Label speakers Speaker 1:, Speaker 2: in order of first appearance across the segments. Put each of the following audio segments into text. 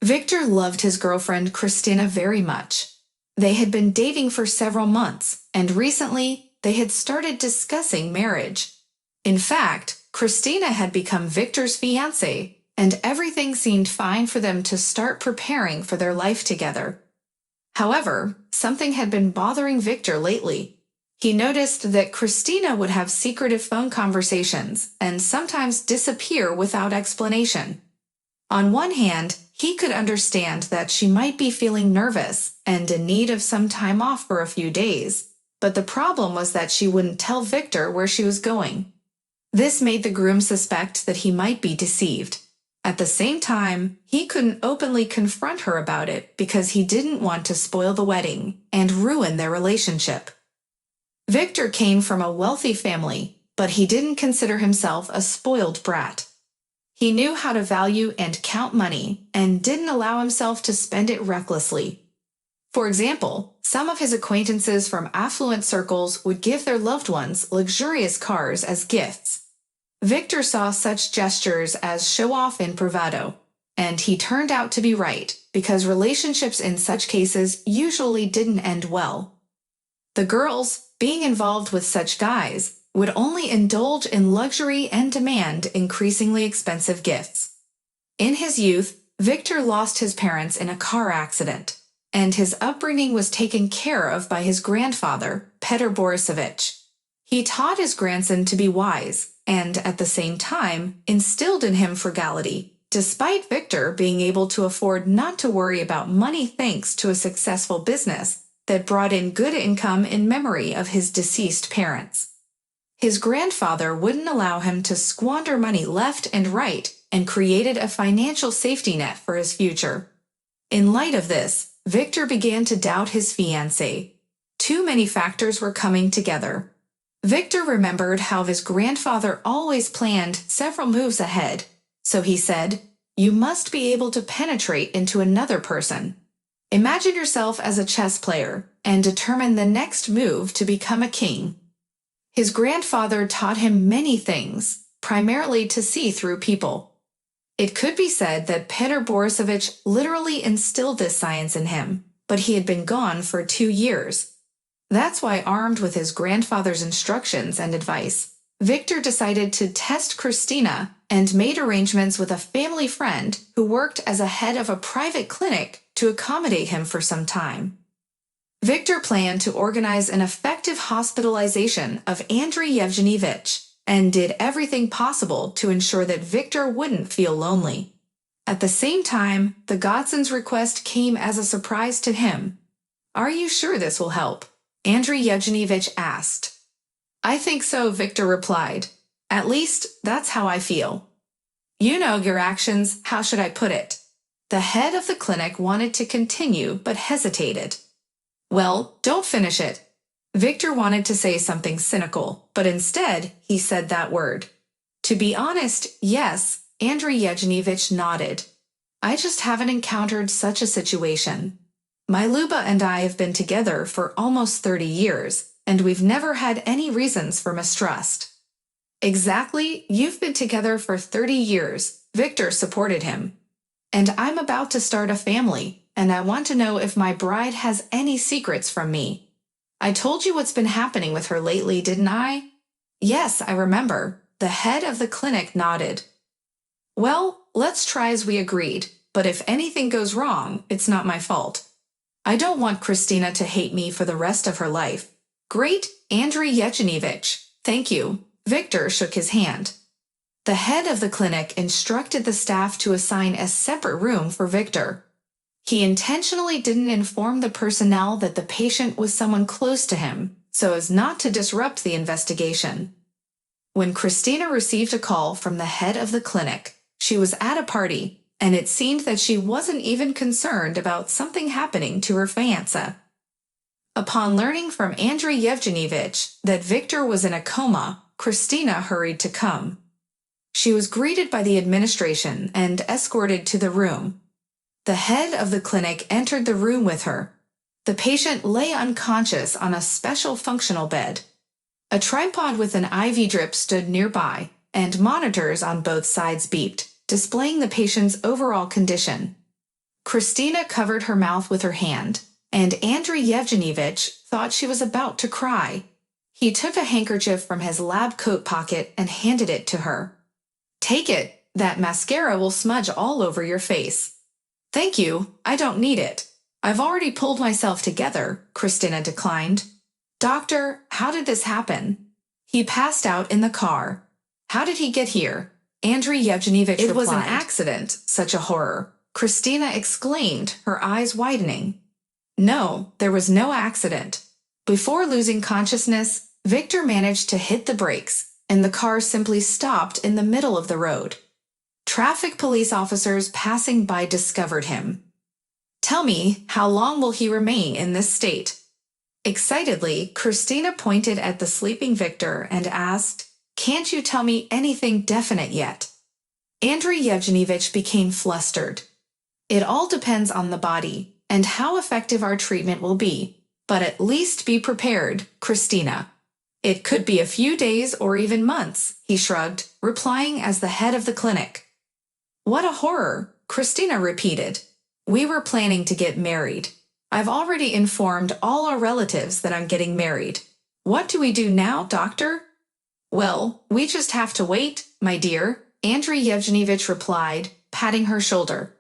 Speaker 1: Victor loved his girlfriend Christina very much. They had been dating for several months, and recently they had started discussing marriage. In fact, Christina had become Victor's fiancée, and everything seemed fine for them to start preparing for their life together. However, something had been bothering Victor lately. He noticed that Christina would have secretive phone conversations and sometimes disappear without explanation. On one hand, he could understand that she might be feeling nervous and in need of some time off for a few days, but the problem was that she wouldn't tell Victor where she was going. This made the groom suspect that he might be deceived. At the same time, he couldn't openly confront her about it because he didn't want to spoil the wedding and ruin their relationship. Victor came from a wealthy family, but he didn't consider himself a spoiled brat. He knew how to value and count money and didn't allow himself to spend it recklessly. For example, some of his acquaintances from affluent circles would give their loved ones luxurious cars as gifts. Victor saw such gestures as show-off and bravado, and he turned out to be right because relationships in such cases usually didn't end well. The girls, being involved with such guys, would only indulge in luxury and demand increasingly expensive gifts. In his youth, Victor lost his parents in a car accident, and his upbringing was taken care of by his grandfather, Petr Borisovich. He taught his grandson to be wise, and at the same time instilled in him frugality, despite Victor being able to afford not to worry about money thanks to a successful business that brought in good income in memory of his deceased parents. His grandfather wouldn't allow him to squander money left and right and created a financial safety net for his future. In light of this, Victor began to doubt his fiancée. Too many factors were coming together. Victor remembered how his grandfather always planned several moves ahead, so he said, "You must be able to penetrate into another person. Imagine yourself as a chess player and determine the next move to become a king." His grandfather taught him many things, primarily to see through people. It could be said that Petr Borisovich literally instilled this science in him, but he had been gone for 2 years. That's why, armed with his grandfather's instructions and advice, Victor decided to test Christina and made arrangements with a family friend who worked as a head of a private clinic to accommodate him for some time. Victor planned to organize an effective hospitalization of Andrei Yevgenyevich and did everything possible to ensure that Victor wouldn't feel lonely. At the same time, the godson's request came as a surprise to him. "Are you sure this will help?" Andrei Yevgenyevich asked. "I think so," Victor replied. "At least, that's how I feel." "You know your actions, how should I put it?" The head of the clinic wanted to continue but hesitated. "Well, don't finish it." Victor wanted to say something cynical, but instead, he said that word. "To be honest, yes," Andrei Yevgenyevich nodded. "I just haven't encountered such a situation. My Luba and I have been together for almost 30 years, and we've never had any reasons for mistrust." "Exactly, you've been together for 30 years, Victor supported him. "And I'm about to start a family, and I want to know if my bride has any secrets from me. I told you what's been happening with her lately, didn't I?" "Yes, I remember." The head of the clinic nodded. "Well, let's try as we agreed, but if anything goes wrong, it's not my fault. I don't want Christina to hate me for the rest of her life." "Great, Andrei Yevgenyevich. Thank you." Victor shook his hand. The head of the clinic instructed the staff to assign a separate room for Victor. He intentionally didn't inform the personnel that the patient was someone close to him, so as not to disrupt the investigation. When Christina received a call from the head of the clinic, she was at a party, and it seemed that she wasn't even concerned about something happening to her fiancé. Upon learning from Andrei Yevgenyevich that Victor was in a coma, Christina hurried to come. She was greeted by the administration and escorted to the room. The head of the clinic entered the room with her. The patient lay unconscious on a special functional bed. A tripod with an IV drip stood nearby, and monitors on both sides beeped, displaying the patient's overall condition. Christina covered her mouth with her hand, and Andrei Yevgenyevich thought she was about to cry. He took a handkerchief from his lab coat pocket and handed it to her. "Take it. That mascara will smudge all over your face." "Thank you, I don't need it. I've already pulled myself together," Christina declined. "Doctor, how did this happen?" "He passed out in the car." "How did he get here?" Andrei Yevgenyevich replied. "It was an accident." "Such a horror," Christina exclaimed, her eyes widening. "No, there was no accident. Before losing consciousness, Victor managed to hit the brakes, and the car simply stopped in the middle of the road. Traffic police officers passing by discovered him." "Tell me, how long will he remain in this state?" Excitedly, Christina pointed at the sleeping Victor and asked, "Can't you tell me anything definite yet?" Andrei Yevgenyevich became flustered. "It all depends on the body and how effective our treatment will be, but at least be prepared, Christina. It could be a few days or even months," he shrugged, replying as the head of the clinic. "What a horror," Christina repeated. "We were planning to get married. I've already informed all our relatives that I'm getting married. What do we do now, doctor?" "Well, we just have to wait, my dear," Andrei Yevgenyevich replied, patting her shoulder.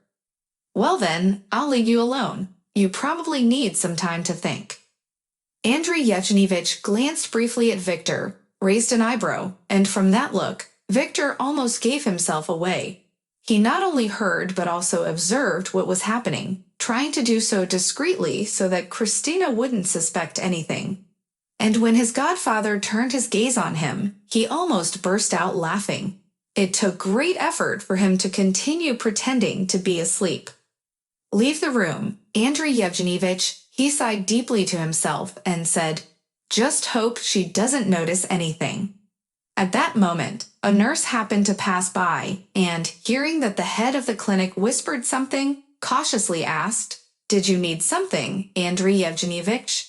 Speaker 1: "Well then, I'll leave you alone. You probably need some time to think." Andrei Yevgenyevich glanced briefly at Victor, raised an eyebrow, and from that look, Victor almost gave himself away. He not only heard but also observed what was happening, trying to do so discreetly so that Christina wouldn't suspect anything. And when his godfather turned his gaze on him, he almost burst out laughing. It took great effort for him to continue pretending to be asleep. "Leave the room, Andrei Yevgenyevich," he sighed deeply to himself and said, "Just hope she doesn't notice anything." At that moment, a nurse happened to pass by and, hearing that the head of the clinic whispered something, cautiously asked, "Did you need something, Andrei Yevgenyevich?"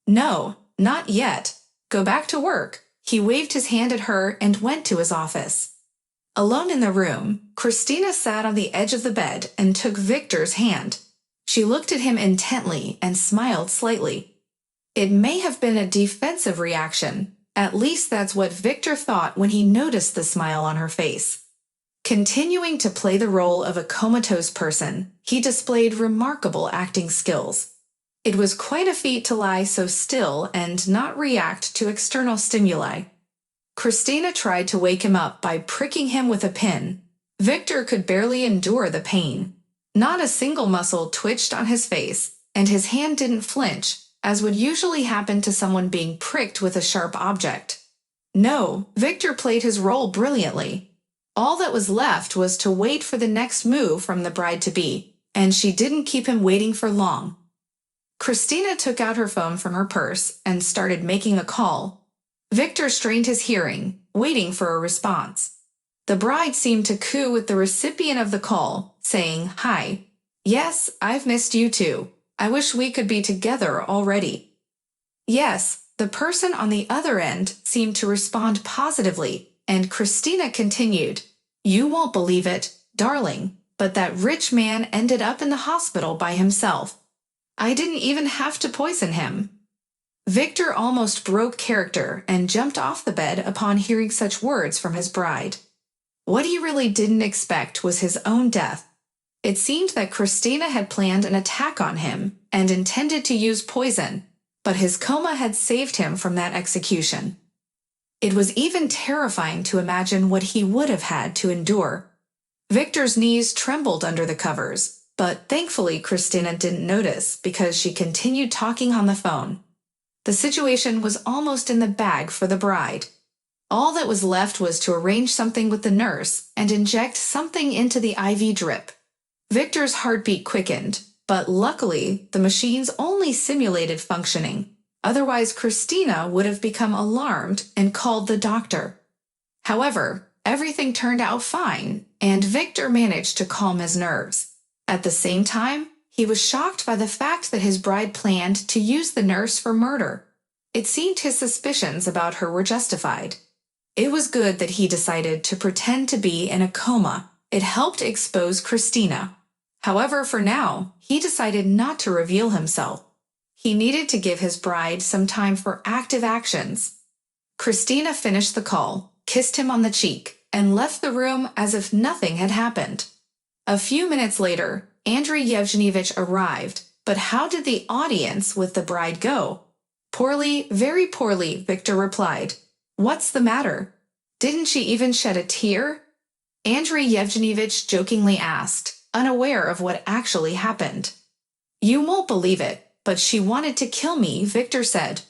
Speaker 1: "No, not yet. Go back to work." He waved his hand at her and went to his office. Alone in the room, Christina sat on the edge of the bed and took Victor's hand. She looked at him intently and smiled slightly. It may have been a defensive reaction. At least that's what Victor thought when he noticed the smile on her face. Continuing to play the role of a comatose person, he displayed remarkable acting skills. It was quite a feat to lie so still and not react to external stimuli. Christina tried to wake him up by pricking him with a pin. Victor could barely endure the pain. Not a single muscle twitched on his face, and his hand didn't flinch, as would usually happen to someone being pricked with a sharp object. No, Victor played his role brilliantly. All that was left was to wait for the next move from the bride-to-be, and she didn't keep him waiting for long. Christina took out her phone from her purse and started making a call. Victor strained his hearing, waiting for a response. The bride seemed to coo with the recipient of the call, saying, "Hi. Yes, I've missed you too. I wish we could be together already." Yes, the person on the other end seemed to respond positively, and Christina continued, "You won't believe it, darling, but that rich man ended up in the hospital by himself. I didn't even have to poison him." Victor almost broke character and jumped off the bed upon hearing such words from his bride. What he really didn't expect was his own death. It seemed that Christina had planned an attack on him and intended to use poison, but his coma had saved him from that execution. It was even terrifying to imagine what he would have had to endure. Victor's knees trembled under the covers, but thankfully Christina didn't notice because she continued talking on the phone. The situation was almost in the bag for the bride. All that was left was to arrange something with the nurse and inject something into the IV drip. Victor's heartbeat quickened, but luckily the machines only simulated functioning. Otherwise, Christina would have become alarmed and called the doctor. However, everything turned out fine, and Victor managed to calm his nerves. At the same time, he was shocked by the fact that his bride planned to use the nurse for murder. It seemed his suspicions about her were justified. It was good that he decided to pretend to be in a coma. It helped expose Christina. However, for now, he decided not to reveal himself. He needed to give his bride some time for active actions. Christina finished the call, kissed him on the cheek, and left the room as if nothing had happened. A few minutes later, Andrei Yevgenyevich arrived, but how did the audience with the bride go? Poorly, very poorly, Victor replied. What's the matter? Didn't she even shed a tear? Andrei Yevgenyevich jokingly asked, unaware of what actually happened. You won't believe it, but she wanted to kill me, Victor said.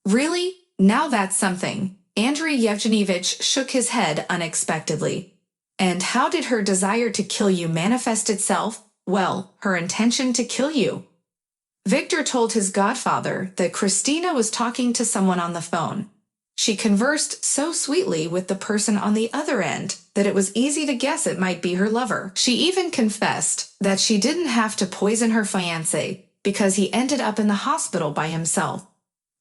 Speaker 1: Really? Now that's something. Andrei Yevgenyevich shook his head unexpectedly. And how did her desire to kill you manifest itself? Well, her intention to kill you. Victor told his godfather that Christina was talking to someone on the phone. She conversed so sweetly with the person on the other end that it was easy to guess it might be her lover. She even confessed that she didn't have to poison her fiancé because he ended up in the hospital by himself.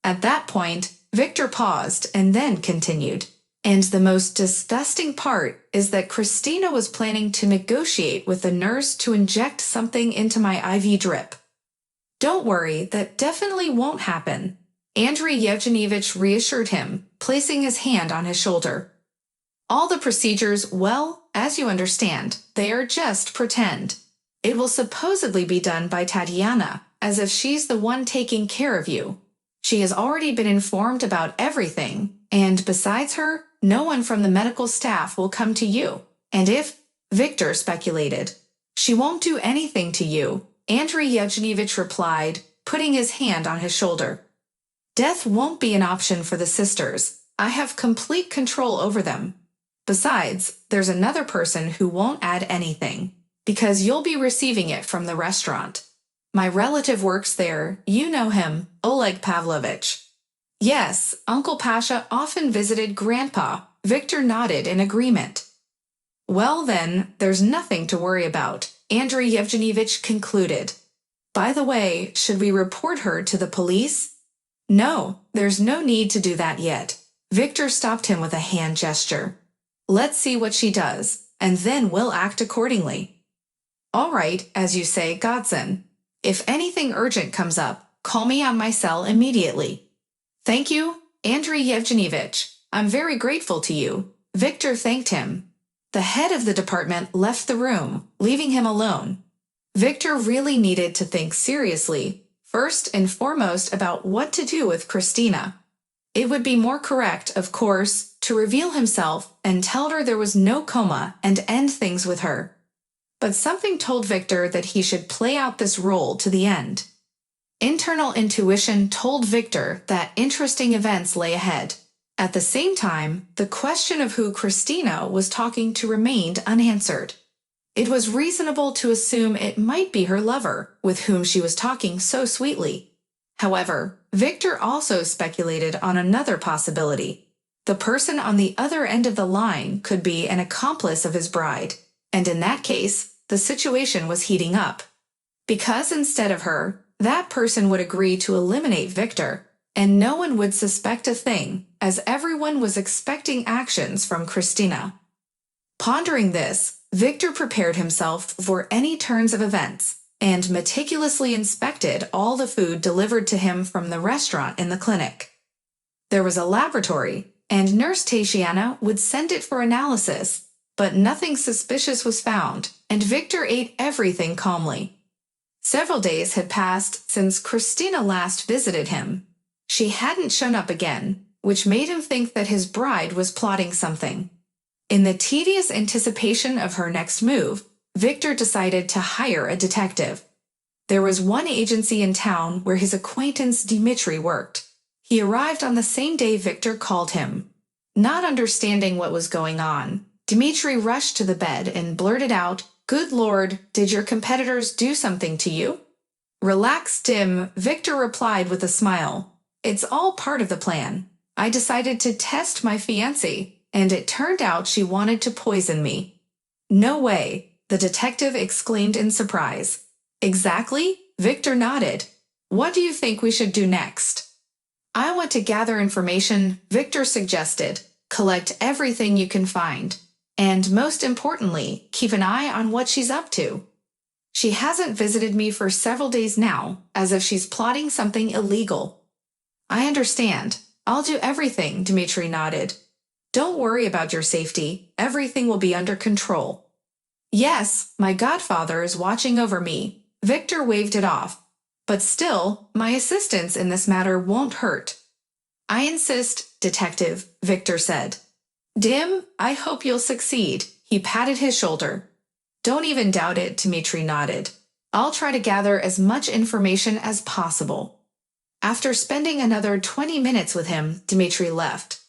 Speaker 1: At that point, Victor paused and then continued. And the most disgusting part is that Christina was planning to negotiate with the nurse to inject something into my IV drip. Don't worry, that definitely won't happen. Andrei Yevgenyevich reassured him, placing his hand on his shoulder. All the procedures, well, as you understand, they are just pretend. It will supposedly be done by Tatiana, as if she's the one taking care of you. She has already been informed about everything, and besides her, no one from the medical staff will come to you. And if, Victor speculated, she won't do anything to you, Andrei Yevgenyevich replied, putting his hand on his shoulder. Death won't be an option for the sisters. I have complete control over them. Besides, there's another person who won't add anything, because you'll be receiving it from the restaurant. My relative works there, you know him, Oleg Pavlovich. Yes, Uncle Pasha often visited Grandpa. Victor nodded in agreement. Well then, there's nothing to worry about, Andrei Yevgenyevich concluded. By the way, should we report her to the police? No, there's no need to do that yet. Victor stopped him with a hand gesture. Let's see what she does, and then we'll act accordingly. All right, as you say, Godson. If anything urgent comes up, call me on my cell immediately. Thank you, Andrei Yevgenyevich. I'm very grateful to you. Victor thanked him. The head of the department left the room, leaving him alone. Victor really needed to think seriously, first and foremost about what to do with Christina. It would be more correct, of course, to reveal himself and tell her there was no coma and end things with her. But something told Victor that he should play out this role to the end. Internal intuition told Victor that interesting events lay ahead. At the same time, the question of who Christina was talking to remained unanswered. It was reasonable to assume it might be her lover, with whom she was talking so sweetly. However, Victor also speculated on another possibility. The person on the other end of the line could be an accomplice of his bride, and in that case, the situation was heating up. Because instead of her, that person would agree to eliminate Victor, and no one would suspect a thing, as everyone was expecting actions from Christina. Pondering this, Victor prepared himself for any turns of events, and meticulously inspected all the food delivered to him from the restaurant in the clinic. There was a laboratory, and Nurse Tatiana would send it for analysis, but nothing suspicious was found, and Victor ate everything calmly. Several days had passed since Christina last visited him. She hadn't shown up again, which made him think that his bride was plotting something. In the tedious anticipation of her next move, Victor decided to hire a detective. There was one agency in town where his acquaintance Dmitri worked. He arrived on the same day Victor called him. Not understanding what was going on, Dmitri rushed to the bed and blurted out, "Good Lord, did your competitors do something to you?" "Relax, Dim," Victor replied with a smile. "It's all part of the plan. I decided to test my fiancée, and it turned out she wanted to poison me." "No way," the detective exclaimed in surprise. "Exactly?" Victor nodded. "What do you think we should do next?" "I want to gather information," Victor suggested. "Collect everything you can find. And most importantly, keep an eye on what she's up to." She hasn't visited me for several days now, as if she's plotting something illegal. I understand. I'll do everything, Dmitri nodded. Don't worry about your safety. Everything will be under control. Yes, my godfather is watching over me. Victor waved it off. But still, my assistance in this matter won't hurt. I insist, Detective, Victor said. Dim, I hope you'll succeed. He patted his shoulder. Don't even doubt it, Dmitri nodded. I'll try to gather as much information as possible. After spending another 20 minutes with him, Dmitri left.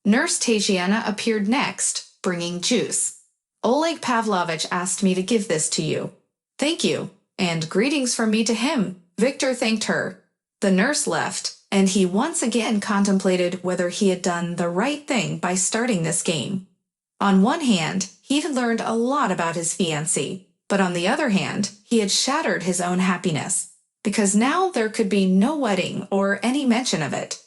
Speaker 1: Nurse Tatiana appeared next, bringing juice. Oleg Pavlovich asked me to give this to you. Thank you, and greetings from me to him, Victor thanked her. The nurse left, and he once again contemplated whether he had done the right thing by starting this game. On one hand, he had learned a lot about his fiancée, but on the other hand, he had shattered his own happiness, because now there could be no wedding or any mention of it.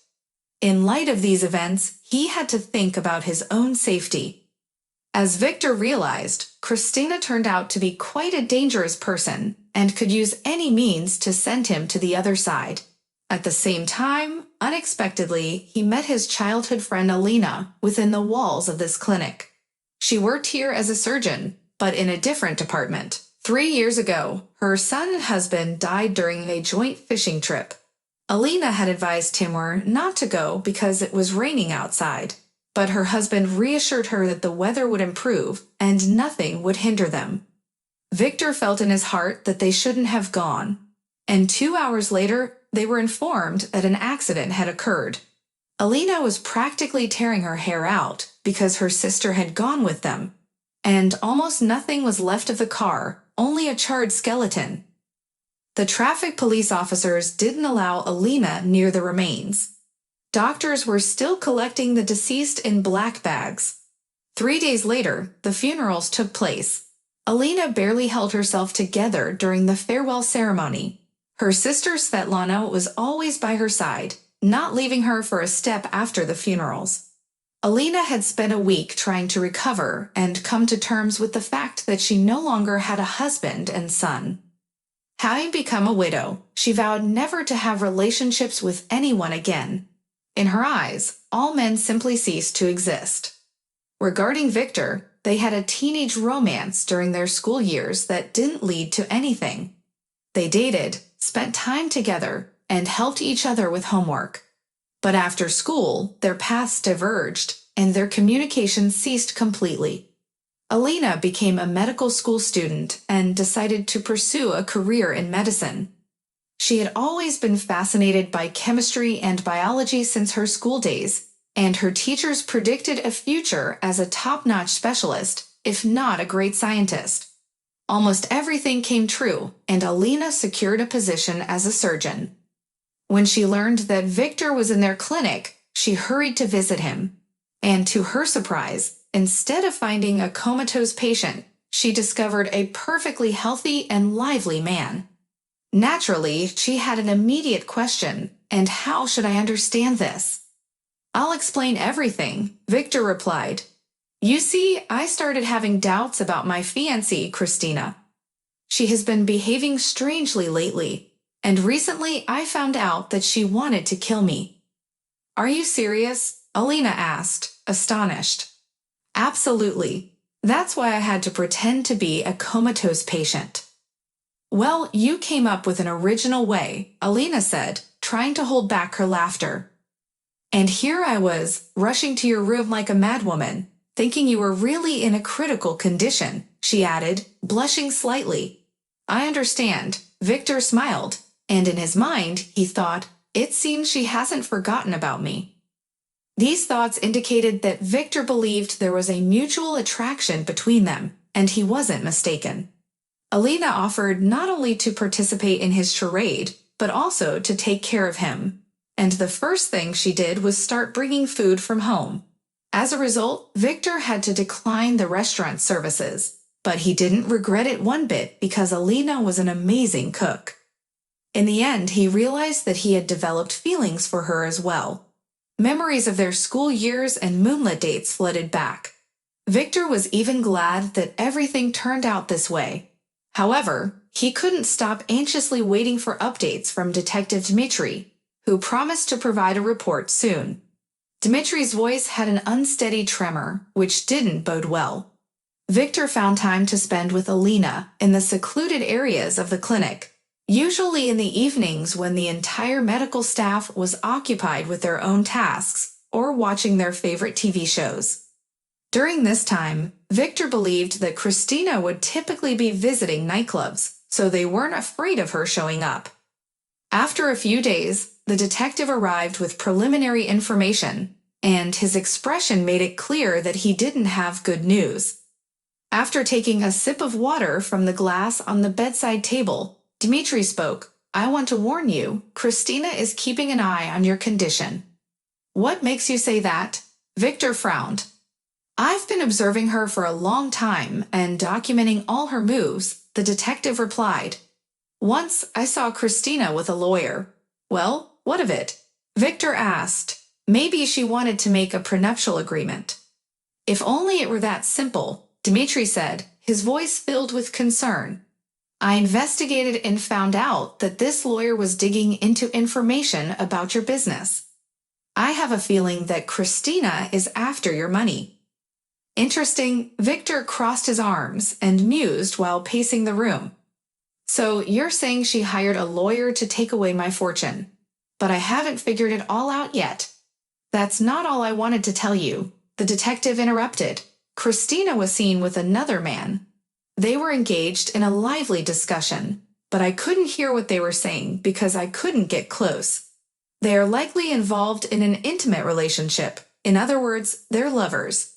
Speaker 1: In light of these events, he had to think about his own safety. As Victor realized, Christina turned out to be quite a dangerous person and could use any means to send him to the other side. At the same time, unexpectedly, he met his childhood friend Alina within the walls of this clinic. She worked here as a surgeon, but in a different department. 3 years ago, her son and husband died during a joint fishing trip. Alina had advised Timur not to go because it was raining outside, but her husband reassured her that the weather would improve and nothing would hinder them. Victor felt in his heart that they shouldn't have gone, and 2 hours later, they were informed that an accident had occurred. Alina was practically tearing her hair out because her sister had gone with them, and almost nothing was left of the car, only a charred skeleton. The traffic police officers didn't allow Alina near the remains. Doctors were still collecting the deceased in black bags. 3 days later, the funerals took place. Alina barely held herself together during the farewell ceremony. Her sister Svetlana was always by her side, not leaving her for a step after the funerals. Alina had spent a week trying to recover and come to terms with the fact that she no longer had a husband and son. Having become a widow, she vowed never to have relationships with anyone again. In her eyes, all men simply ceased to exist. Regarding Victor, they had a teenage romance during their school years that didn't lead to anything. They dated, spent time together, and helped each other with homework. But after school, their paths diverged, and their communication ceased completely. Alina became a medical school student and decided to pursue a career in medicine. She had always been fascinated by chemistry and biology since her school days, and her teachers predicted a future as a top-notch specialist, if not a great scientist. Almost everything came true, and Alina secured a position as a surgeon. When she learned that Victor was in their clinic, she hurried to visit him. And to her surprise, instead of finding a comatose patient, she discovered a perfectly healthy and lively man. Naturally, she had an immediate question, and how should I understand this? I'll explain everything, Victor replied. You see, I started having doubts about my fiancée, Christina. She has been behaving strangely lately, and recently I found out that she wanted to kill me. Are you serious? Alina asked, astonished. Absolutely. That's why I had to pretend to be a comatose patient. Well, you came up with an original way, Alina said, trying to hold back her laughter. And here I was, rushing to your room like a madwoman, thinking you were really in a critical condition, she added, blushing slightly. I understand, Victor smiled, and in his mind, he thought, it seems she hasn't forgotten about me. These thoughts indicated that Victor believed there was a mutual attraction between them, and he wasn't mistaken. Alina offered not only to participate in his charade, but also to take care of him. And the first thing she did was start bringing food from home. As a result, Victor had to decline the restaurant services, but he didn't regret it one bit because Alina was an amazing cook. In the end, he realized that he had developed feelings for her as well. Memories of their school years and moonlit dates flooded back. Victor was even glad that everything turned out this way. However, he couldn't stop anxiously waiting for updates from Detective Dmitri, who promised to provide a report soon. Dmitri's voice had an unsteady tremor, which didn't bode well. Victor found time to spend with Alina in the secluded areas of the clinic, usually in the evenings when the entire medical staff was occupied with their own tasks or watching their favorite TV shows. During this time, Victor believed that Christina would typically be visiting nightclubs, so they weren't afraid of her showing up. After a few days, the detective arrived with preliminary information, and his expression made it clear that he didn't have good news. After taking a sip of water from the glass on the bedside table, Dmitri spoke. "I want to warn you, Christina is keeping an eye on your condition." "What makes you say that?" Victor frowned. "I've been observing her for a long time and documenting all her moves," the detective replied. "Once I saw Christina with a lawyer." "Well, what of it?" Victor asked. Maybe she wanted to make a prenuptial agreement. "If only it were that simple," Dmitri said, his voice filled with concern. "I investigated and found out that this lawyer was digging into information about your business. I have a feeling that Christina is after your money." Interesting, Victor crossed his arms and mused while pacing the room. "So you're saying she hired a lawyer to take away my fortune. But I haven't figured it all out yet." "That's not all I wanted to tell you," the detective interrupted. "Christina was seen with another man. They were engaged in a lively discussion, but I couldn't hear what they were saying because I couldn't get close. They are likely involved in an intimate relationship. In other words, they're lovers."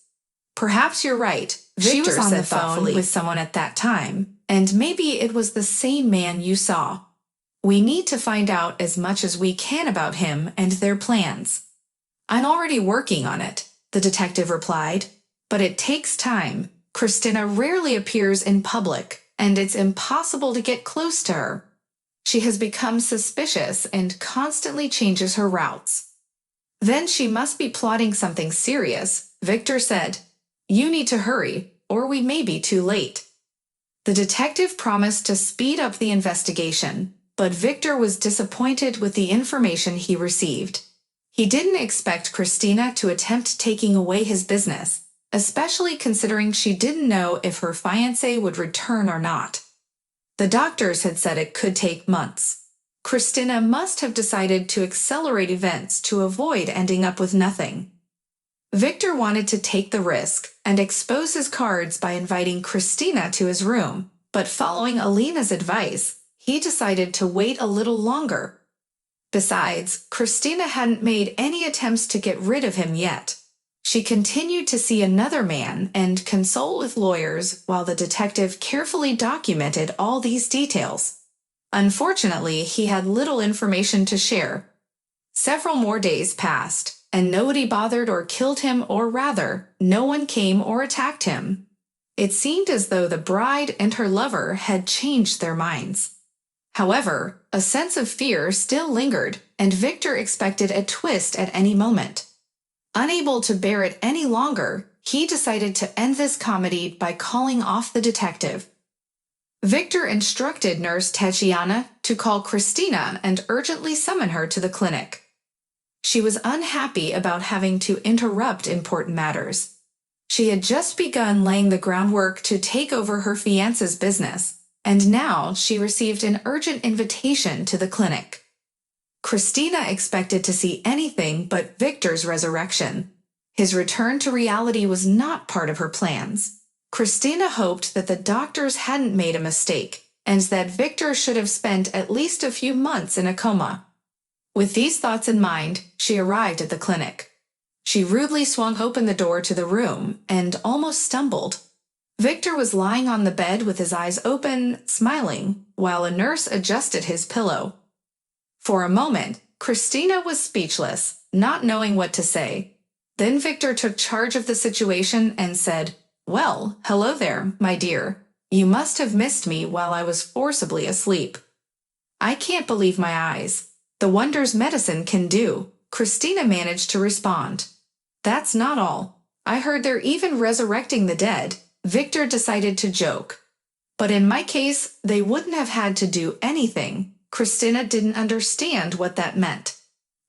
Speaker 1: "Perhaps you're right," She
Speaker 2: Victor
Speaker 1: was on
Speaker 2: said
Speaker 1: the phone
Speaker 2: thoughtfully.
Speaker 1: with someone at that time, and maybe it was the same man you saw. We need to find out as much as we can about him and their plans. "I'm already working on it," the detective replied. "But it takes time. Christina rarely appears in public, and it's impossible to get close to her. She has become suspicious and constantly changes her routes." "Then she must be plotting something serious," Victor said. "You need to hurry, or we may be too late." The detective promised to speed up the investigation, but Victor was disappointed with the information he received. He didn't expect Christina to attempt taking away his business, especially considering she didn't know if her fiancé would return or not. The doctors had said it could take months. Christina must have decided to accelerate events to avoid ending up with nothing. Victor wanted to take the risk and expose his cards by inviting Christina to his room, but following Alina's advice, he decided to wait a little longer. Besides, Christina hadn't made any attempts to get rid of him yet. She continued to see another man and consult with lawyers while the detective carefully documented all these details. Unfortunately, he had little information to share. Several more days passed, and nobody bothered or killed him, or rather, no one came or attacked him. It seemed as though the bride and her lover had changed their minds. However, a sense of fear still lingered, and Victor expected a twist at any moment. Unable to bear it any longer, he decided to end this comedy by calling off the detective. Victor instructed Nurse Tatiana to call Christina and urgently summon her to the clinic. She was unhappy about having to interrupt important matters. She had just begun laying the groundwork to take over her fiancé's business, and now she received an urgent invitation to the clinic. Christina expected to see anything but Victor's resurrection. His return to reality was not part of her plans. Christina hoped that the doctors hadn't made a mistake, and that Victor should have spent at least a few months in a coma. With these thoughts in mind, she arrived at the clinic. She rudely swung open the door to the room and almost stumbled. Victor was lying on the bed with his eyes open, smiling, while a nurse adjusted his pillow. For a moment, Christina was speechless, not knowing what to say. Then Victor took charge of the situation and said, "Well, hello there, my dear. You must have missed me while I was forcibly asleep." "I can't believe my eyes. The wonders medicine can do," Christina managed to respond. "That's not all. I heard they're even resurrecting the dead," Victor decided to joke. But in my case, they wouldn't have had to do anything. Christina didn't understand what that meant.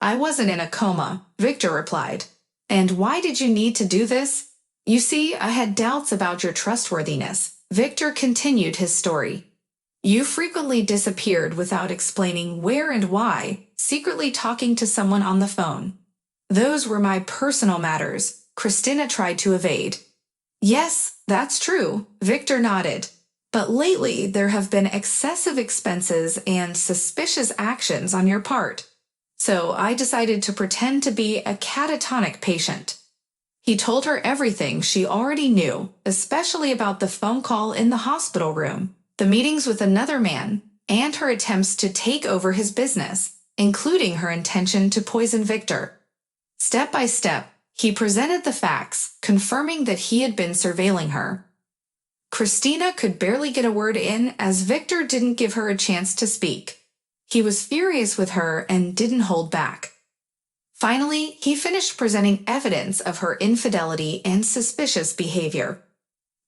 Speaker 1: I wasn't in a coma, Victor replied. And why did you need to do this? You see, I had doubts about your trustworthiness. Victor continued his story. You frequently disappeared without explaining where and why, secretly talking to someone on the phone. Those were my personal matters, Christina tried to evade. Yes, that's true, Victor nodded. But lately there have been excessive expenses and suspicious actions on your part. So I decided to pretend to be a catatonic patient. He told her everything she already knew, especially about the phone call in the hospital room, the meetings with another man, and her attempts to take over his business, including her intention to poison Victor. Step by step, he presented the facts, confirming that he had been surveilling her. Christina could barely get a word in as Victor didn't give her a chance to speak. He was furious with her and didn't hold back. Finally, he finished presenting evidence of her infidelity and suspicious behavior.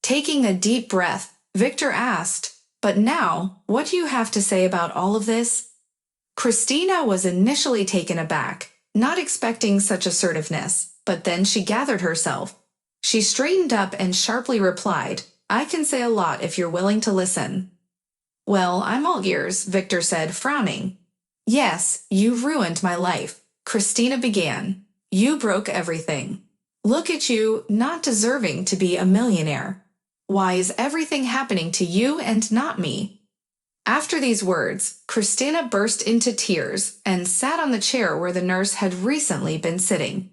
Speaker 1: Taking a deep breath, Victor asked, "But now, what do you have to say about all of this?" Christina was initially taken aback, not expecting such assertiveness, but then she gathered herself. She straightened up and sharply replied, "I can say a lot if you're willing to listen." "Well, I'm all ears," Victor said, frowning. "Yes, you ruined my life," Christina began. "You broke everything. Look at you, not deserving to be a millionaire. Why is everything happening to you and not me?" After these words, Christina burst into tears and sat on the chair where the nurse had recently been sitting.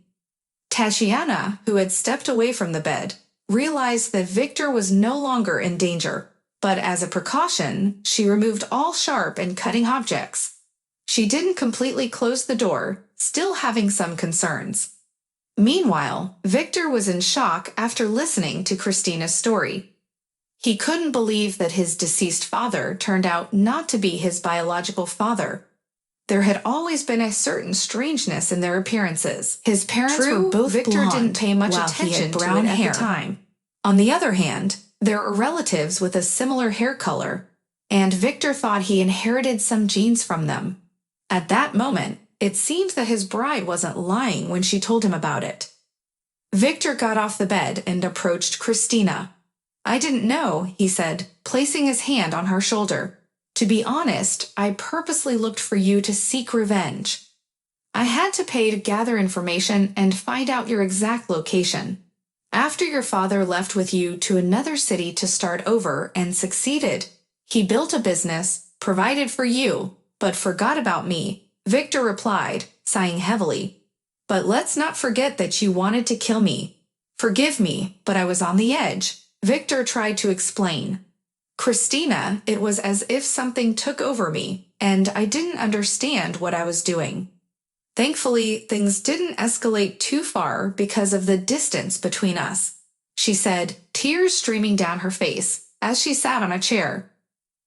Speaker 1: Tatiana, who had stepped away from the bed, realized that Victor was no longer in danger, but as a precaution, she removed all sharp and cutting objects. She didn't completely close the door, still having some concerns. Meanwhile, Victor was in shock after listening to Christina's story. He couldn't believe that his deceased father turned out not to be his biological father. There had always been a certain strangeness in their appearances. His parents were both Victor blonde, didn't pay much attention to it at the time. On the other hand, there were relatives with a similar hair color, and Victor thought he inherited some genes from them. At that moment, it seemed that his bride wasn't lying when she told him about it. Victor got off the bed and approached Christina. "I didn't know," he said, placing his hand on her shoulder. "To be honest, I purposely looked for you to seek revenge. I had to pay to gather information and find out your exact location. After your father left with you to another city to start over and succeeded, he built a business, provided for you, but forgot about me," Victor replied, sighing heavily. "But let's not forget that you wanted to kill me. Forgive me, but I was on the edge," Victor tried to explain. "Christina, it was as if something took over me, and I didn't understand what I was doing. Thankfully, things didn't escalate too far because of the distance between us," she said, tears streaming down her face as she sat on a chair.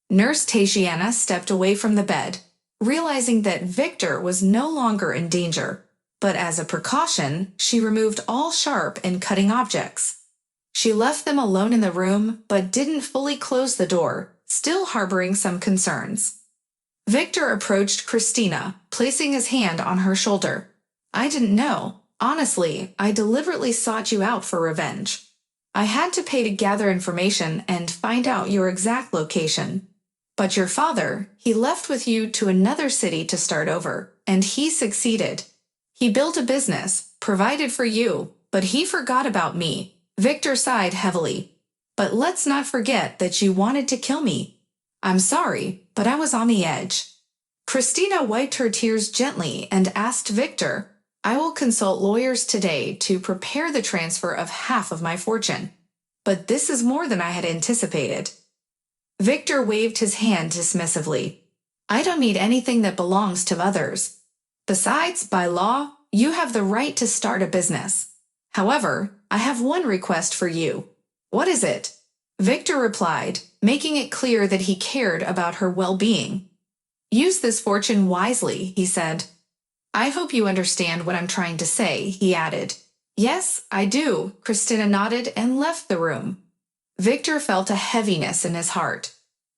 Speaker 1: Nurse Tatiana stepped away from the bed, realizing that Victor was no longer in danger, but as a precaution, she removed all sharp and cutting objects. She left them alone in the room, but didn't fully close the door, still harboring some concerns. Victor approached Christina, placing his hand on her shoulder. "I didn't know. Honestly, I deliberately sought you out for revenge. I had to pay to gather information and find out your exact location. But your father, he left with you to another city to start over, and he succeeded. He built a business, provided for you, but he forgot about me." Victor sighed heavily. "But let's not forget that you wanted to kill me. I'm sorry, but I was on the edge." Christina wiped her tears gently and asked Victor, "I will consult lawyers today to prepare the transfer of half of my fortune. But this is more than I had anticipated." Victor waved his hand dismissively. "I don't need anything that belongs to others. Besides, by law, you have the right to start a business. However, I have one request for you." "What is it?" Victor replied, making it clear that he cared about her well-being. "Use this fortune wisely," he said. "I hope you understand what I'm trying to say," he added. "Yes, I do," Christina nodded and left the room. Victor felt a heaviness in his heart.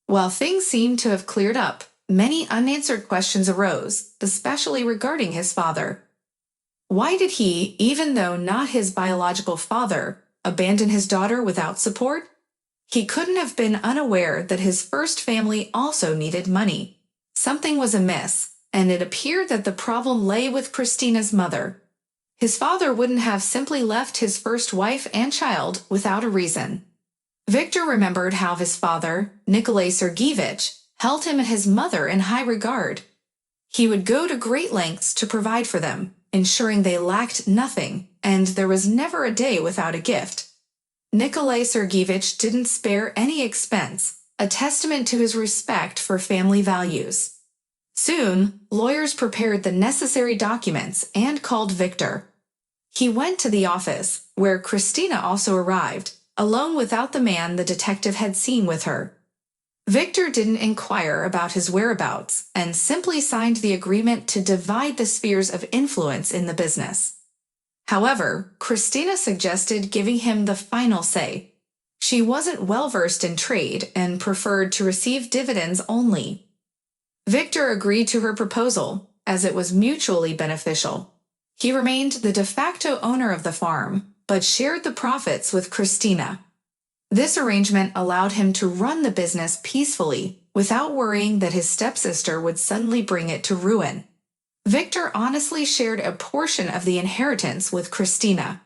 Speaker 1: While things seemed to have cleared up, many unanswered questions arose, especially regarding his father. Why did he, even though not his biological father, abandon his daughter without support? He couldn't have been unaware that his first family also needed money. Something was amiss, and it appeared that the problem lay with Christina's mother. His father wouldn't have simply left his first wife and child without a reason. Victor remembered how his father, Nikolai Sergeyevich, held him and his mother in high regard. He would go to great lengths to provide for them, ensuring they lacked nothing, and there was never a day without a gift. Nikolai Sergeyevich didn't spare any expense, a testament to his respect for family values. Soon, lawyers prepared the necessary documents and called Victor. He went to the office, where Christina also arrived, alone without the man the detective had seen with her. Victor didn't inquire about his whereabouts and simply signed the agreement to divide the spheres of influence in the business. However, Christina suggested giving him the final say. She wasn't well-versed in trade and preferred to receive dividends only. Victor agreed to her proposal, as it was mutually beneficial. He remained the de facto owner of the farm, but shared the profits with Christina. This arrangement allowed him to run the business peacefully, without worrying that his stepsister would suddenly bring it to ruin. Victor honestly shared a portion of the inheritance with Christina.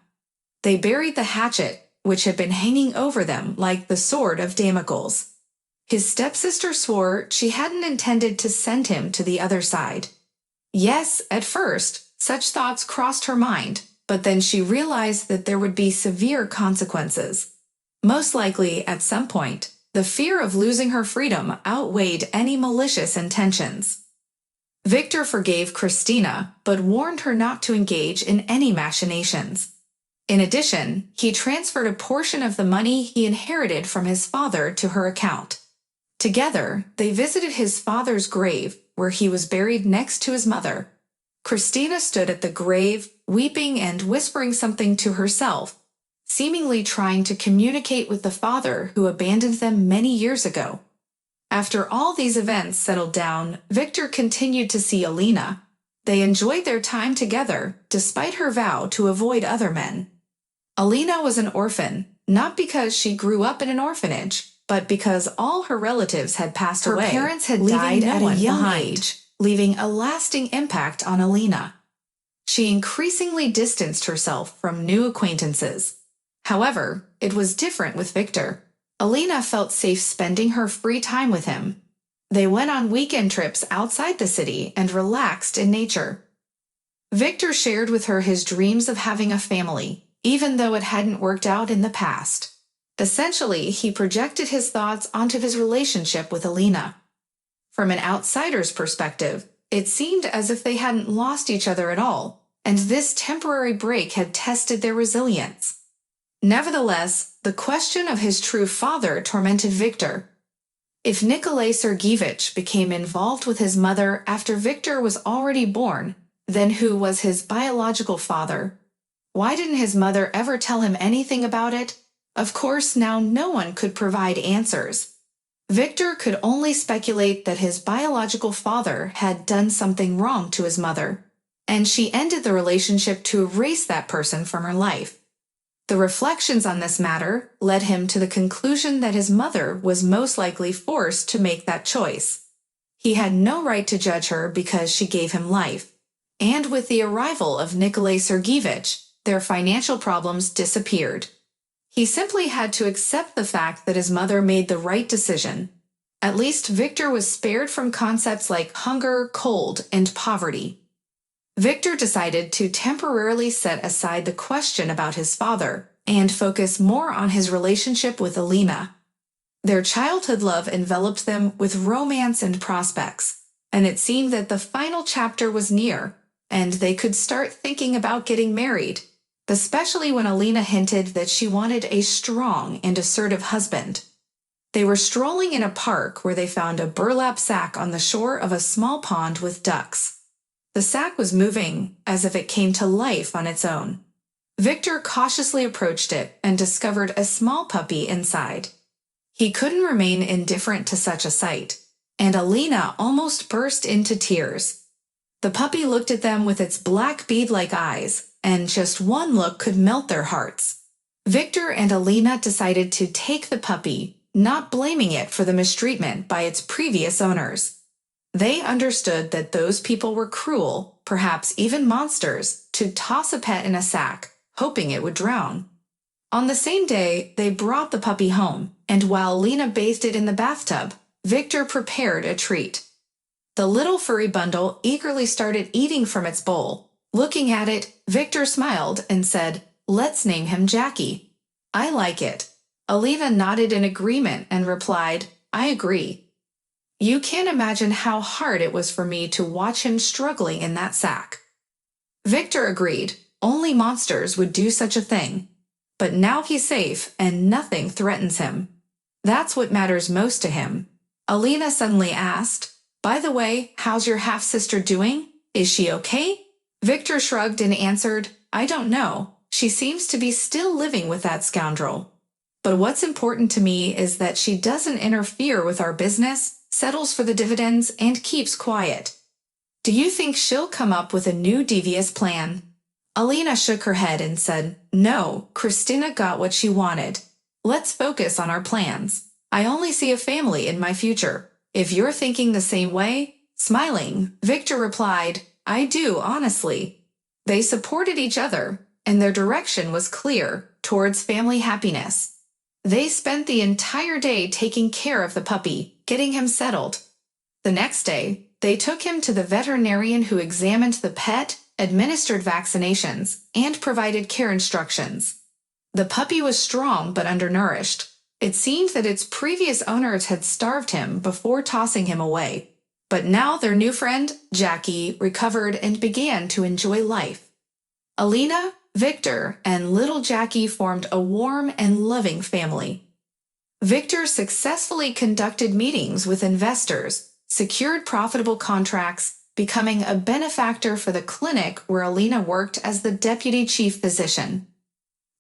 Speaker 1: They buried the hatchet, which had been hanging over them like the sword of Damocles. His stepsister swore she hadn't intended to send him to the other side. Yes, at first, such thoughts crossed her mind, but then she realized that there would be severe consequences. Most likely, at some point, the fear of losing her freedom outweighed any malicious intentions. Victor forgave Christina, but warned her not to engage in any machinations. In addition, he transferred a portion of the money he inherited from his father to her account. Together, they visited his father's grave, where he was buried next to his mother. Christina stood at the grave, weeping and whispering something to herself, seemingly trying to communicate with the father who abandoned them many years ago. After all these events settled down, Victor continued to see Alina. They enjoyed their time together, despite her vow to avoid other men. Alina was an orphan, not because she grew up in an orphanage, but because all her relatives had passed away. Her parents had died at a young age, leaving a lasting impact on Alina. She increasingly distanced herself from new acquaintances. However, it was different with Victor. Alina felt safe spending her free time with him. They went on weekend trips outside the city and relaxed in nature. Victor shared with her his dreams of having a family, even though it hadn't worked out in the past. Essentially, he projected his thoughts onto his relationship with Alina. From an outsider's perspective, it seemed as if they hadn't lost each other at all, and this temporary break had tested their resilience. Nevertheless, the question of his true father tormented Victor. If Nikolai Sergeyevich became involved with his mother after Victor was already born, then who was his biological father? Why didn't his mother ever tell him anything about it? Of course, now no one could provide answers. Victor could only speculate that his biological father had done something wrong to his mother, and she ended the relationship to erase that person from her life. The reflections on this matter led him to the conclusion that his mother was most likely forced to make that choice. He had no right to judge her because she gave him life. And with the arrival of Nikolai Sergeyevich, their financial problems disappeared. He simply had to accept the fact that his mother made the right decision. At least Victor was spared from concepts like hunger, cold, and poverty. Victor decided to temporarily set aside the question about his father and focus more on his relationship with Alina. Their childhood love enveloped them with romance and prospects, and it seemed that the final chapter was near, and they could start thinking about getting married, especially when Alina hinted that she wanted a strong and assertive husband. They were strolling in a park where they found a burlap sack on the shore of a small pond with ducks. The sack was moving, as if it came to life on its own. Victor cautiously approached it and discovered a small puppy inside. He couldn't remain indifferent to such a sight, and Alina almost burst into tears. The puppy looked at them with its black bead-like eyes, and just one look could melt their hearts. Victor and Alina decided to take the puppy, not blaming it for the mistreatment by its previous owners. They understood that those people were cruel, perhaps even monsters, to toss a pet in a sack, hoping it would drown. On the same day, they brought the puppy home, and while Alina bathed it in the bathtub, Victor prepared a treat. The little furry bundle eagerly started eating from its bowl. Looking at it, Victor smiled and said, "Let's name him Jackie." "I like it." Alina nodded in agreement and replied, "I agree." You can't imagine how hard it was for me to watch him struggling in that sack. Victor agreed. Only monsters would do such a thing. But now he's safe and nothing threatens him. That's what matters most to him. Alina suddenly asked, "By the way, how's your half-sister doing? Is she okay?" Victor shrugged and answered, "I don't know. She seems to be still living with that scoundrel. But what's important to me is that she doesn't interfere with our business, settles for the dividends, and keeps quiet." "Do you think she'll come up with a new devious plan?" Alina shook her head and said, "No, Christina got what she wanted. Let's focus on our plans. I only see a family in my future. If you're thinking the same way," smiling, Victor replied, "I do, honestly." They supported each other, and their direction was clear, towards family happiness. They spent the entire day taking care of the puppy, getting him settled. The next day, they took him to the veterinarian who examined the pet, administered vaccinations, and provided care instructions. The puppy was strong but undernourished. It seemed that its previous owners had starved him before tossing him away. But now their new friend, Jackie, recovered and began to enjoy life. Alina, Victor, and little Jackie formed a warm and loving family. Victor successfully conducted meetings with investors, secured profitable contracts, becoming a benefactor for the clinic where Alina worked as the deputy chief physician.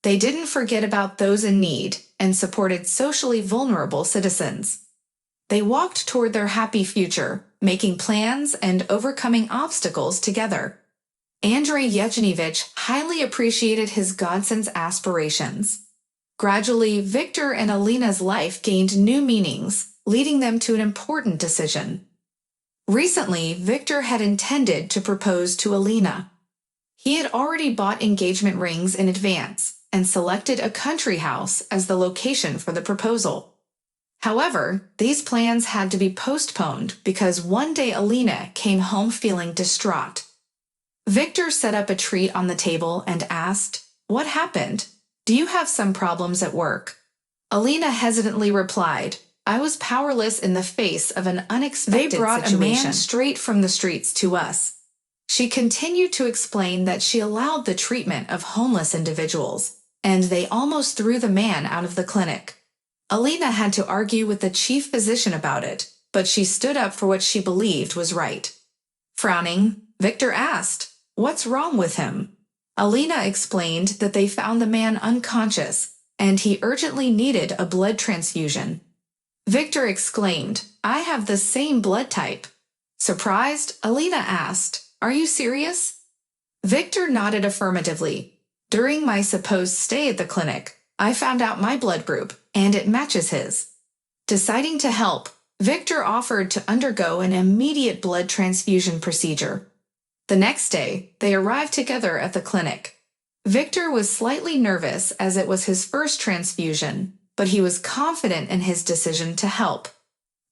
Speaker 1: They didn't forget about those in need and supported socially vulnerable citizens. They walked toward their happy future, making plans and overcoming obstacles together. Andrei Yevgenyevich highly appreciated his godson's aspirations. Gradually, Victor and Alina's life gained new meanings, leading them to an important decision. Recently, Victor had intended to propose to Alina. He had already bought engagement rings in advance and selected a country house as the location for the proposal. However, these plans had to be postponed because one day Alina came home feeling distraught. Victor set up a treat on the table and asked, "What happened? Do you have some problems at work?" Alina hesitantly replied, "I was powerless in the face of an unexpected situation." They brought a man straight from the streets to us. She continued to explain that she allowed the treatment of homeless individuals, and they almost threw the man out of the clinic. Alina had to argue with the chief physician about it, but she stood up for what she believed was right. Frowning, Victor asked, "What's wrong with him?" Alina explained that they found the man unconscious, and he urgently needed a blood transfusion. Victor exclaimed, "I have the same blood type." Surprised, Alina asked, "Are you serious?" Victor nodded affirmatively. "During my supposed stay at the clinic, I found out my blood group, and it matches his." Deciding to help, Victor offered to undergo an immediate blood transfusion procedure. The next day, they arrived together at the clinic. Victor was slightly nervous as it was his first transfusion, but he was confident in his decision to help.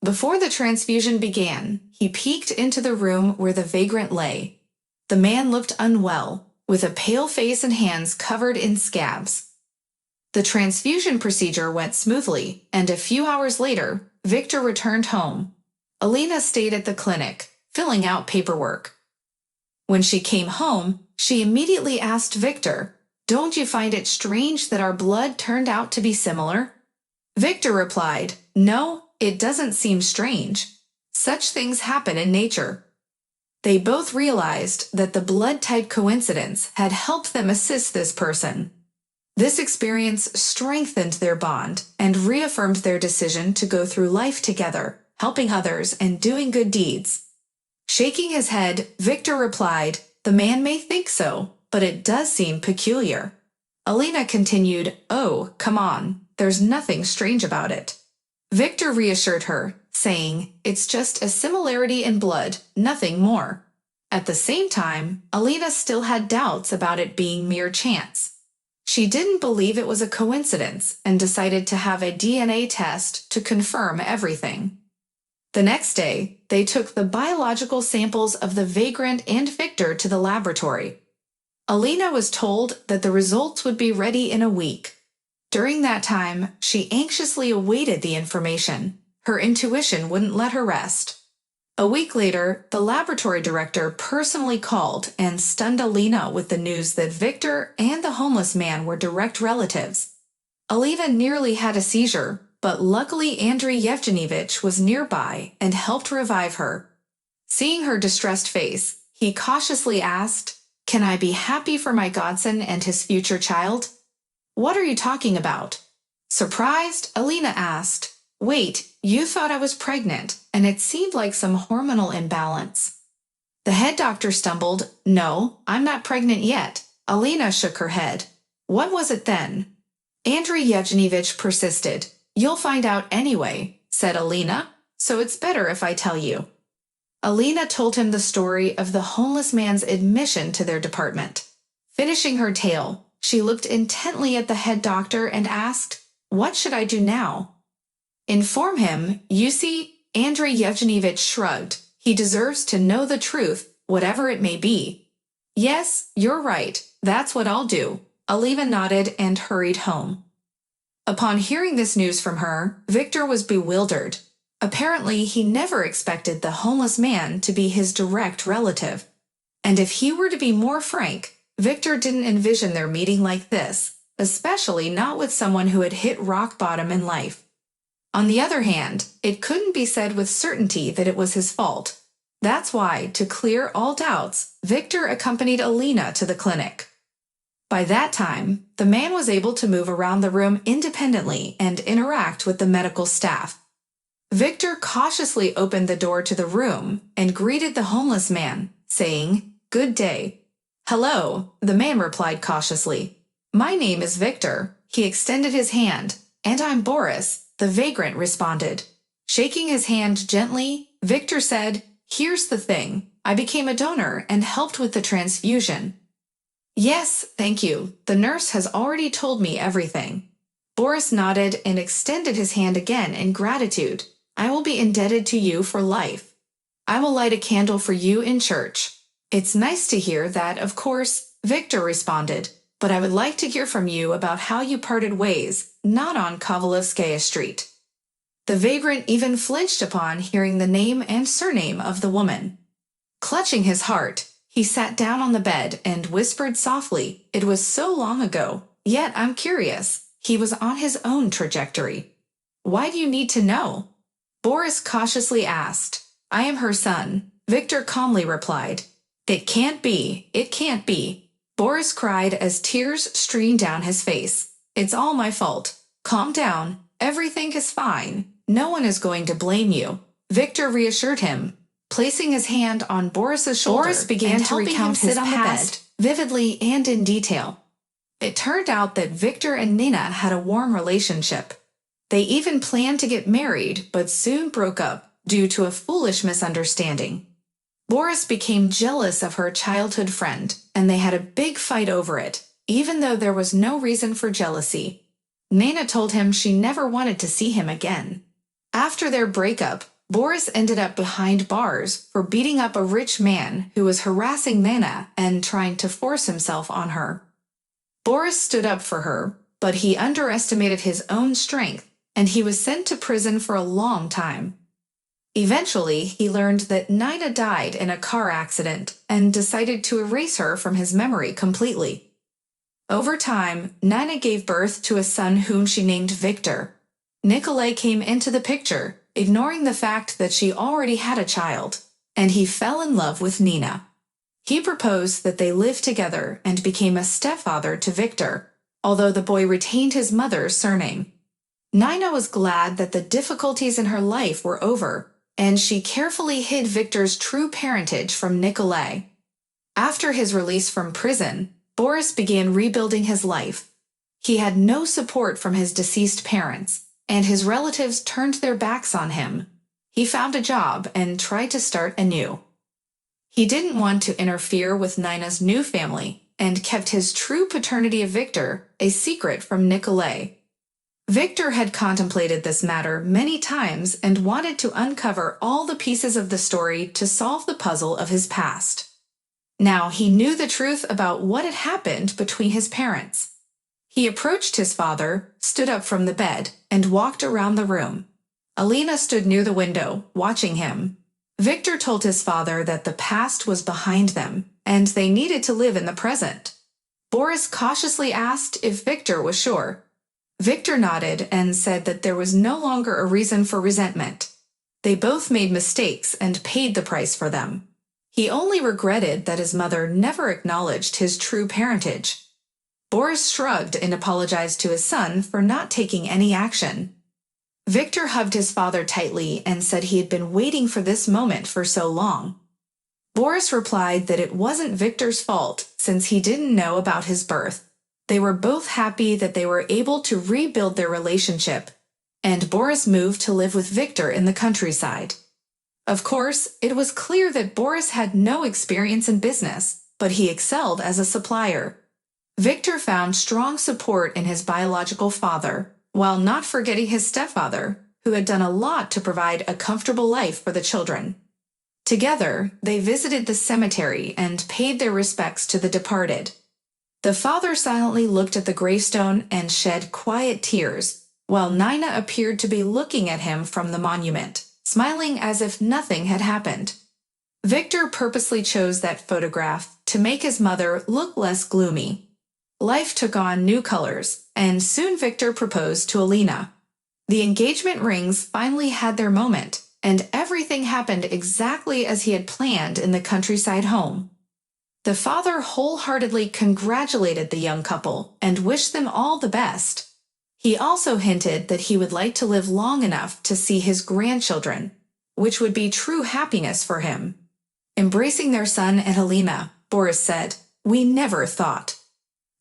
Speaker 1: Before the transfusion began, he peeked into the room where the vagrant lay. The man looked unwell, with a pale face and hands covered in scabs. The transfusion procedure went smoothly, and a few hours later, Victor returned home. Alina stayed at the clinic, filling out paperwork. When she came home, she immediately asked Victor, "Don't you find it strange that our blood turned out to be similar?" Victor replied, "No, it doesn't seem strange. Such things happen in nature." They both realized that the blood-type coincidence had helped them assist this person. This experience strengthened their bond and reaffirmed their decision to go through life together, helping others and doing good deeds. Shaking his head, Victor replied, "The man may think so, but it does seem peculiar." Alina continued, "Oh, come on, there's nothing strange about it." Victor reassured her, saying, "It's just a similarity in blood, nothing more." At the same time, Alina still had doubts about it being mere chance. She didn't believe it was a coincidence and decided to have a DNA test to confirm everything. The next day, they took the biological samples of the vagrant and Victor to the laboratory. Alina was told that the results would be ready in a week. During that time, she anxiously awaited the information. Her intuition wouldn't let her rest. A week later, the laboratory director personally called and stunned Alina with the news that Victor and the homeless man were direct relatives. Alina nearly had a seizure, but luckily Andrei Yevgenyevich was nearby and helped revive her. Seeing her distressed face, he cautiously asked, "Can I be happy for my godson and his future child?" "What are you talking about?" Surprised, Alina asked, "Wait, you thought I was pregnant, and it seemed like some hormonal imbalance." The head doctor stumbled, "No, I'm not pregnant yet." Alina shook her head. "What was it then?" Andrei Yevgenyevich persisted. "You'll find out anyway," said Alina, "so it's better if I tell you." Alina told him the story of the homeless man's admission to their department. Finishing her tale, she looked intently at the head doctor and asked, "What should I do now?" "Inform him, you see," Andrei Yevgenyevich shrugged. "He deserves to know the truth, whatever it may be." "Yes, you're right, that's what I'll do." Alina nodded and hurried home. Upon hearing this news from her, Victor was bewildered. Apparently, he never expected the homeless man to be his direct relative. And if he were to be more frank, Victor didn't envision their meeting like this, especially not with someone who had hit rock bottom in life. On the other hand, it couldn't be said with certainty that it was his fault. That's why, to clear all doubts, Victor accompanied Alina to the clinic. By that time, the man was able to move around the room independently and interact with the medical staff. Victor cautiously opened the door to the room and greeted the homeless man, saying, "Good day." "Hello," the man replied cautiously. "My name is Victor." He extended his hand. "And I'm Boris," the vagrant responded. Shaking his hand gently, Victor said, "Here's the thing. I became a donor and helped with the transfusion." "Yes, thank you. The nurse has already told me everything." Boris nodded and extended his hand again in gratitude. "I will be indebted to you for life. I will light a candle for you in church." "It's nice to hear that, of course," Victor responded, "but I would like to hear from you about how you parted ways, not on Kovalevskaya Street." The vagrant even flinched upon hearing the name and surname of the woman. Clutching his heart, he sat down on the bed and whispered softly, "It was so long ago, yet I'm curious." He was on his own trajectory. "Why do you need to know?" Boris cautiously asked. "I am her son," Victor calmly replied. "It can't be, it can't be." Boris cried as tears streamed down his face. "It's all my fault. Calm down, everything is fine. No one is going to blame you," Victor reassured him. Placing his hand on Boris's shoulder, Boris began to recount his past vividly and in detail. It turned out that Victor and Nina had a warm relationship. They even planned to get married, but soon broke up due to a foolish misunderstanding. Boris became jealous of her childhood friend, and they had a big fight over it, even though there was no reason for jealousy. Nina told him she never wanted to see him again. After their breakup, Boris ended up behind bars for beating up a rich man who was harassing Nina and trying to force himself on her. Boris stood up for her, but he underestimated his own strength, and he was sent to prison for a long time. Eventually, he learned that Nina died in a car accident and decided to erase her from his memory completely. Over time, Nina gave birth to a son whom she named Victor. Nikolai came into the picture, ignoring the fact that she already had a child. and he fell in love with Nina. He proposed that they live together and became a stepfather to Victor, although the boy retained his mother's surname. Nina was glad that the difficulties in her life were over, and she carefully hid Victor's true parentage from Nikolai. After his release from prison, Boris began rebuilding his life. He had no support from his deceased parents, and his relatives turned their backs on him. He found a job and tried to start anew. He didn't want to interfere with Nina's new family and kept his true paternity of Victor a secret from Nikolai. Victor had contemplated this matter many times and wanted to uncover all the pieces of the story to solve the puzzle of his past. Now he knew the truth about what had happened between his parents. He approached his father, stood up from the bed, and walked around the room. Alina stood near the window, watching him. Victor told his father that the past was behind them, and they needed to live in the present. Boris cautiously asked if Victor was sure. Victor nodded and said that there was no longer a reason for resentment. They both made mistakes and paid the price for them. He only regretted that his mother never acknowledged his true parentage. Boris shrugged and apologized to his son for not taking any action. Victor hugged his father tightly and said he had been waiting for this moment for so long. Boris replied that it wasn't Victor's fault since he didn't know about his birth. They were both happy that they were able to rebuild their relationship, and Boris moved to live with Victor in the countryside. Of course, it was clear that Boris had no experience in business, but he excelled as a supplier. Victor found strong support in his biological father, while not forgetting his stepfather, who had done a lot to provide a comfortable life for the children. Together, they visited the cemetery and paid their respects to the departed. The father silently looked at the gravestone and shed quiet tears, while Nina appeared to be looking at him from the monument, smiling as if nothing had happened. Victor purposely chose that photograph to make his mother look less gloomy. Life took on new colors, and soon Victor proposed to Alina. The engagement rings finally had their moment, and everything happened exactly as he had planned in the countryside home. The father wholeheartedly congratulated the young couple and wished them all the best. He also hinted that he would like to live long enough to see his grandchildren, which would be true happiness for him. Embracing their son and Alina, Boris said, "We never thought."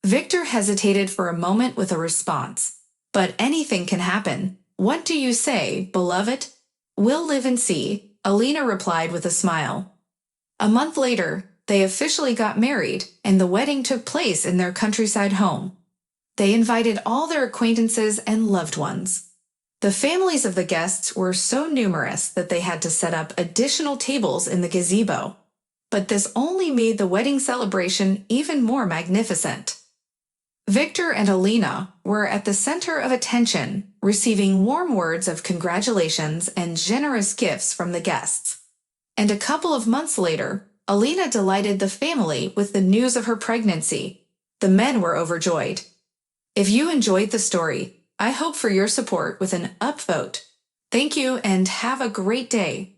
Speaker 1: Victor hesitated for a moment with a response. "But anything can happen. What do you say, beloved?" "We'll live and see," Alina replied with a smile. A month later, they officially got married, and the wedding took place in their countryside home. They invited all their acquaintances and loved ones. The families of the guests were so numerous that they had to set up additional tables in the gazebo. But this only made the wedding celebration even more magnificent. Victor and Alina were at the center of attention, receiving warm words of congratulations and generous gifts from the guests. And a couple of months later, Alina delighted the family with the news of her pregnancy. The men were overjoyed. If you enjoyed the story, I hope for your support with an upvote. Thank you and have a great day.